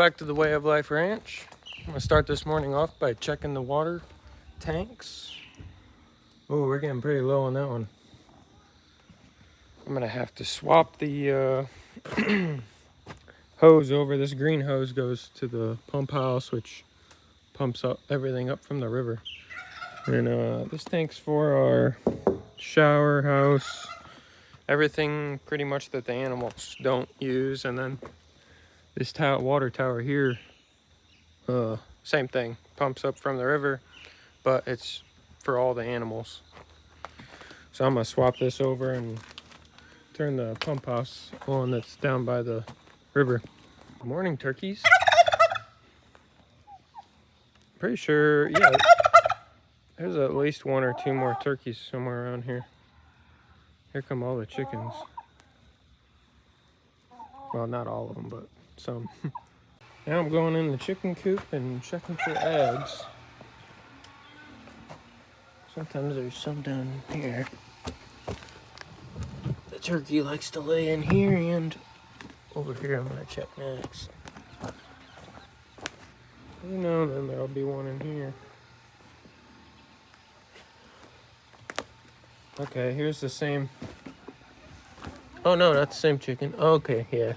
back to the Way of Life Ranch. I'm gonna start this morning off by checking the water tanks. Oh, we're getting pretty low on that one. I'm gonna have to swap the hose over. This green hose goes to the pump house, which pumps up everything up from the river. And this tank's for our shower house, everything pretty much that the animals don't use. And then this water tower here, same thing, pumps up from the river, but it's for all the animals. So I'm gonna swap this over and turn the pump house on that's down by the river. Good morning, turkeys. Pretty sure, yeah, there's at least 1 or 2 more turkeys somewhere around here. Here come all the chickens. Well, not all of them, but some. Now I'm going in the chicken coop and checking for eggs. Sometimes there's some down here. The turkey likes to lay in here, and over here I'm gonna check next. You know, then there'll be one in here. Okay, here's the same. Oh no, that's the same chicken. Okay, yeah.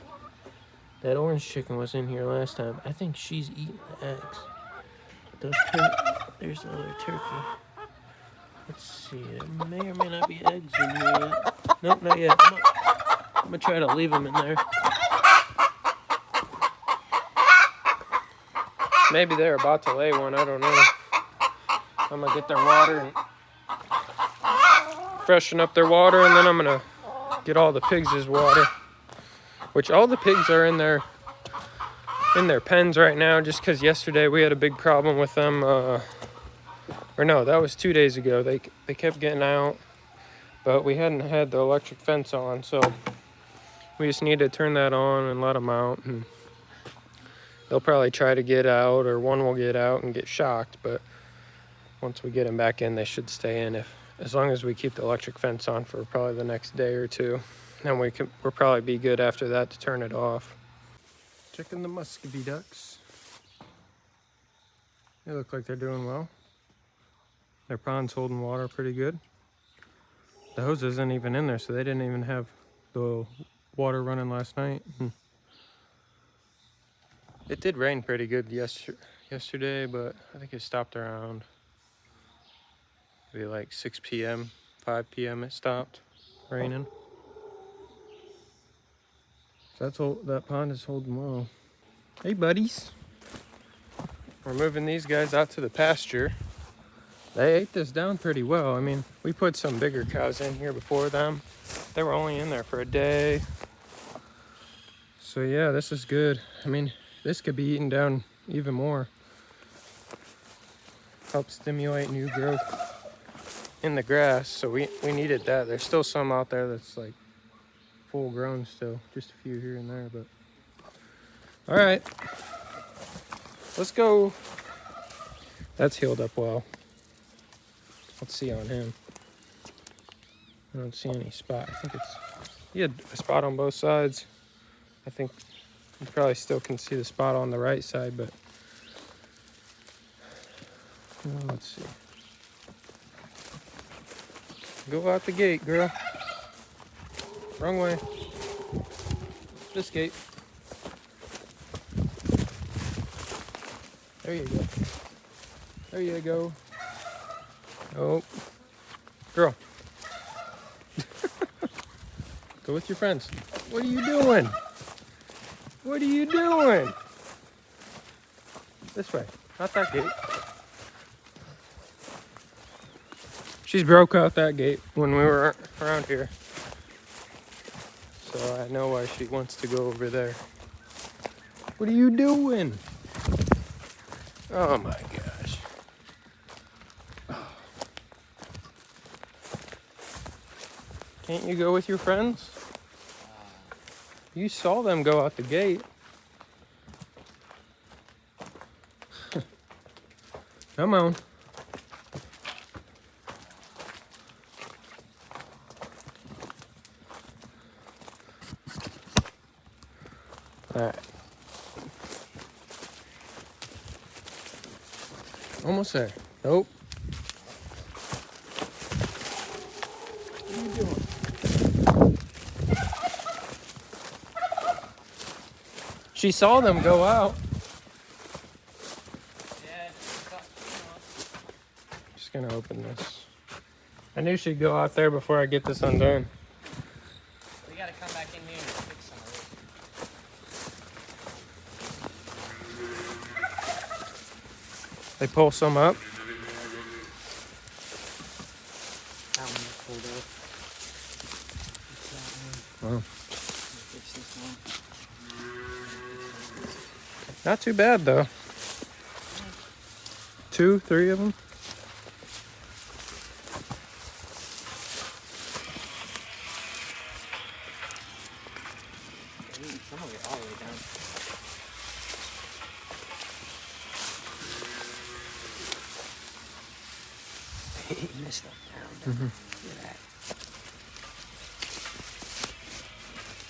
That orange chicken was in here last time. I think she's eating the eggs. There's the other turkey. Let's see, there may or may not be eggs in here yet. Nope, not yet. I'm gonna try to leave them in there. Maybe they're about to lay one, I don't know. I'm gonna get their water and freshen up their water, and then I'm gonna get all the pigs' water. Which all the pigs are in their pens right now, just because yesterday we had a big problem with them. Or no, that was 2 days ago. They kept getting out, but we hadn't had the electric fence on, so we just need to turn that on and let them out. And they'll probably try to get out, or one will get out and get shocked. But once we get them back in, they should stay in. As long as we keep the electric fence on for probably the next day or two. And we'll probably be good after that to turn it off. Checking the muscovy ducks. They look like they're doing well. Their pond's holding water pretty good. The hose isn't even in there, so they didn't even have the water running last night. It did rain pretty good yesterday, but I think it stopped around maybe like 6 p.m., 5 p.m. it stopped raining. So that pond is holding well. Hey, buddies. We're moving these guys out to the pasture. They ate this down pretty well. I mean, we put some bigger cows in here before them. They were only in there for a day. So yeah, this is good. I mean, this could be eaten down even more. Help stimulate new growth in the grass. So we needed that. There's still some out there that's like full grown still, just a few here and there, but all right, let's go. That's healed up well. Let's see on him. I don't see any spot. I think he had a spot on both sides. I think you probably still can see the spot on the right side, but let's see. Go out the gate, girl. Wrong way. This gate. There you go. There you go. Oh. Girl. Go with your friends. What are you doing? What are you doing? This way. Not that gate. She's broke out that gate when we were around here. So I know why she wants to go over there. What are you doing? Oh my gosh. Can't you go with your friends? You saw them go out the gate. Come on. All right. Almost there. Nope. What are you doing? She saw them go out. Yeah. Just gonna open this. I knew she'd go out there before I get this undone. We gotta come back in here and fix some of it. They pull some up. That one was pulled up. Fix that one. Wow. Fix this one. Not too bad though. 2, 3 of them. They're eating some of it all the way down. You missed that down. Look at that.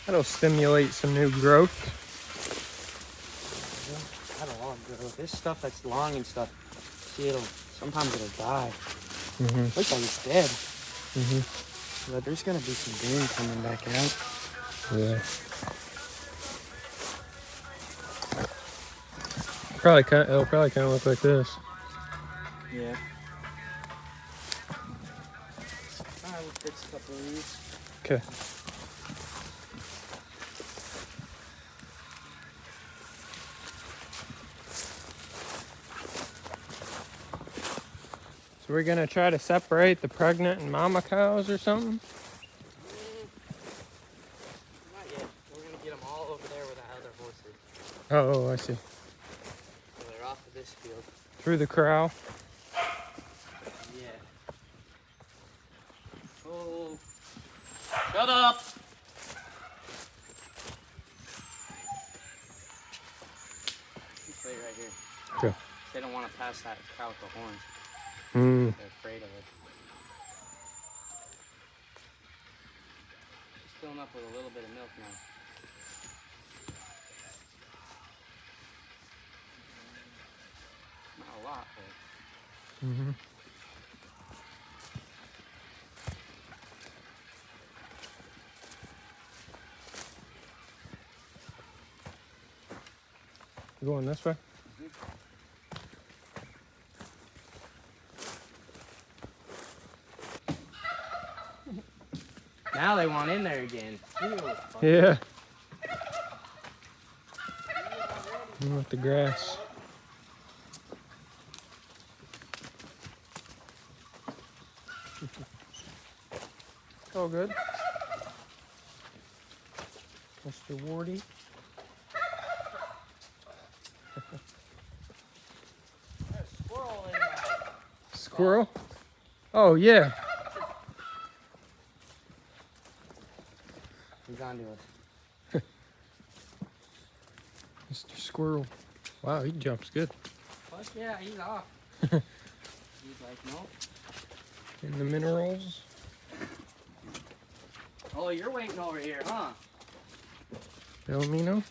That'll stimulate some new growth. I don't want to grow. This stuff that's long and stuff, see, sometimes it'll die. Mm-hmm. Looks like it's dead. Mm-hmm. But there's gonna be some green coming back out. Yeah. It'll probably kind of look like this. Yeah. Alright, we'll fix a couple of these. Okay. So we're gonna try to separate the pregnant and mama cows or something? Not yet. We're gonna get them all over there with the other horses. Oh, I see. So they're off of this field. Through the corral. Yeah. Oh. Shut up! Just wait right here. Okay. They don't want to pass that cow with the horns. Mm. They're afraid of it. Just filling up with a little bit of milk now. Not a lot, but Mm-hmm. You going this way? now they want in there again. Yeah. In with the grass. It's all good. Mr. Wardy. There's a squirrel in my Squirrel? Oh, yeah. He's on to us. Mr. Squirrel. Wow, he jumps good. Fuck yeah, he's off. He's like, nope. In the minerals. Oh, you're waiting over here, huh? Belmino.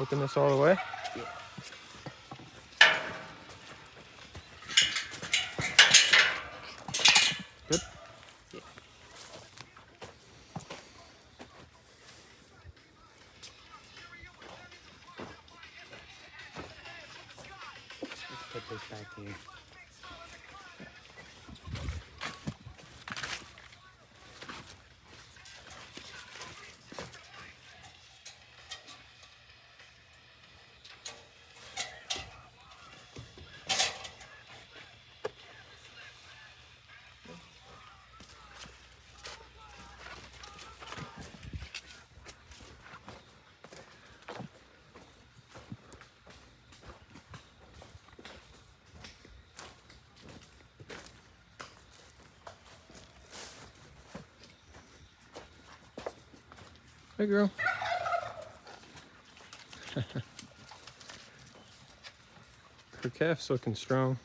Open this all the way. Yeah. Good. Yeah. Let's put this back here. Hey, girl. Her calf's looking strong.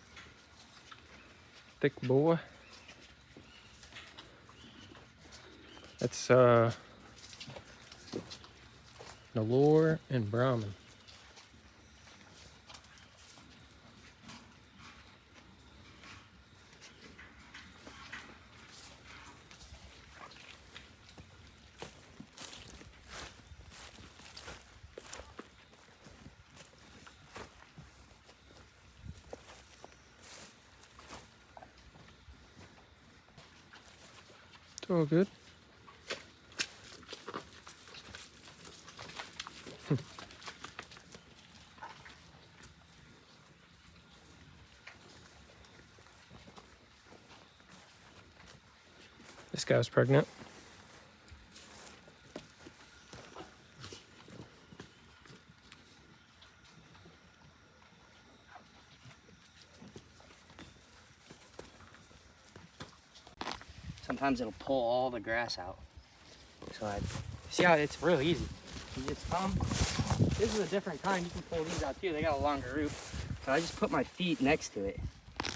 Thick boy. That's Nalore and Brahman. It's all good. This guy's pregnant. Sometimes it'll pull all the grass out. So I see how it's real easy. You just come. This is a different kind. You can pull these out too. They got a longer root. So I just put my feet next to it.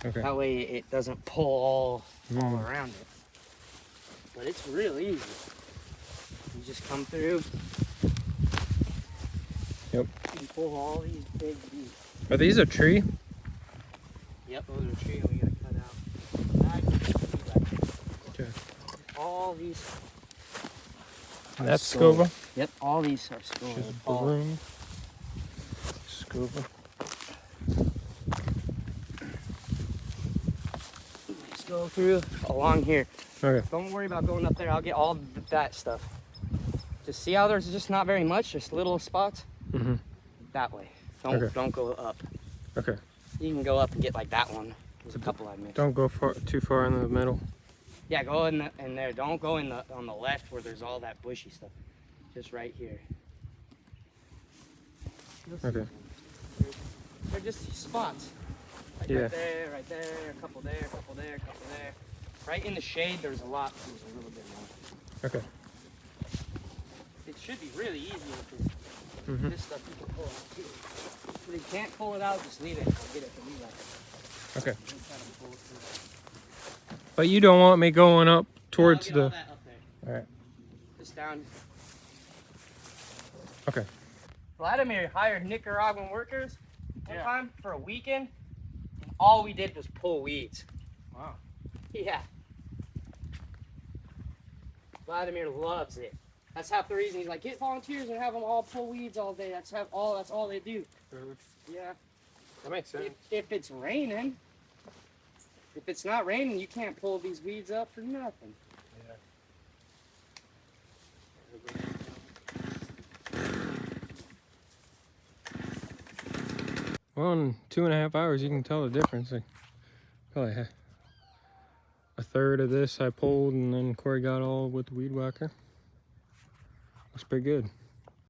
Okay. That way it doesn't pull all around it. But it's real easy. You just come through. Yep. And pull all these big weeds. Are these a tree? Yep, those are trees we gotta cut out. Okay. All these. And that's Scova. Yep, all these are Scova. Which is Broom. Scova. Let's go through along here. Okay. Don't worry about going up there. I'll get all that stuff. Just see how there's just not very much, just little spots. Mm-hmm. That way. Don't go up. Okay. You can go up and get like that one. There's a couple I missed. Don't go too far in the middle. Yeah, go in there. Don't go on the left where there's all that bushy stuff. Just right here. Okay. They're just spots. Like Yeah. Right there, a couple there, a couple there, a couple there. Right in the shade, there's a lot. There's a little bit more. Okay. It should be really easy with Mm-hmm. this stuff you can pull out too. But if you can't pull it out, just leave it. I'll get it from you later. Okay. But you don't want me going up towards I'll get all the. that up there. All right. Just down. Okay. Vladimir hired Nicaraguan workers one time for a weekend, and all we did was pull weeds. Wow. Yeah. Vladimir loves it. That's half the reason he's like, get volunteers and have them all pull weeds all day. That's all they do. Yeah. That makes sense. If it's raining, if it's not raining, you can't pull these weeds up for nothing. Well, in 2.5 hours, you can tell the difference. Like, probably a third of this I pulled, and then Corey got all with the weed whacker. Looks pretty good.